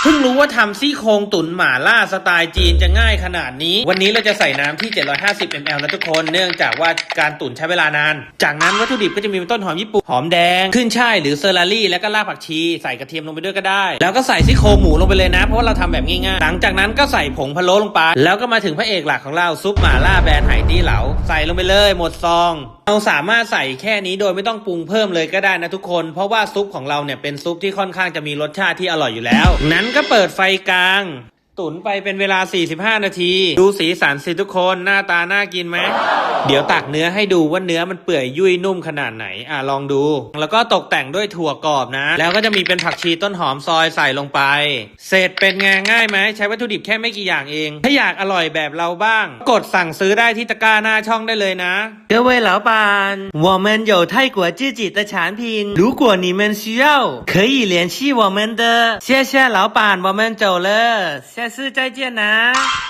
เพิ่งรู้ว่าทำซี่โครงตุ๋นหม่าล่าสไตล์จีนจะง่ายขนาดนี้วันนี้เราจะใส่น้ำที่750 ml นะทุกคนเนื่องจากว่าการตุ๋นใช้เวลานานจากนั้นวัตถุดิบก็จะมีต้นหอมญี่ปุ่นหอมแดงขึ้นช่ายหรือเซอร์รารี่แล้วก็รากผักชีใส่กระเทียมลงไปด้วยก็ได้แล้วก็ใส่ซี่โครงหมูลงไปเลยนะเพราะว่าเราทำแบบง่ายๆหลังจากนั้นก็ใส่ผงพะโล้ลงไปแล้วก็มาถึงพระเอกหลักของเราซุปหม่าล่าแบรนด์ไหตี้เหลาใส่ลงไปเลยหมดซองเราสามารถใส่แค่นี้โดยไม่ต้องปรุงเพิ่มเลยก็ได้นะทุกคนเพราะว่าซุปของเราเนี่ยเป็นซุปที่ค่อนข้างจะมีรสชาติที่อร่อยอยู่แล้วนั้นก็เปิดไฟกลางตุ๋นไปเป็นเวลา45นาทีดูสีสันสิทุกคนหน้าตาน่ากินไหมเดี๋ยวตักเนื้อให้ดูว่าเนื้อมันเปื่อยยุ่ยนุ่มขนาดไหนลองดูแล้วก็ตกแต่งด้วยถั่วกรอบนะแล้วก็จะมีเป็นผักชีต้นหอมซอยใส่ลงไปเสร็จเป็นไงง่ายไหมใช้วัตถุดิบแค่ไม่กี่อย่างเองถ้าอยากอร่อยแบบเราบ้างกดสั่งซื้อได้ที่ตะกร้าหน้าช่องได้เลยนะ各位老板我们有泰国自己的产品如果你们需要可以联系我们的谢谢老板我们走了下次再见นะ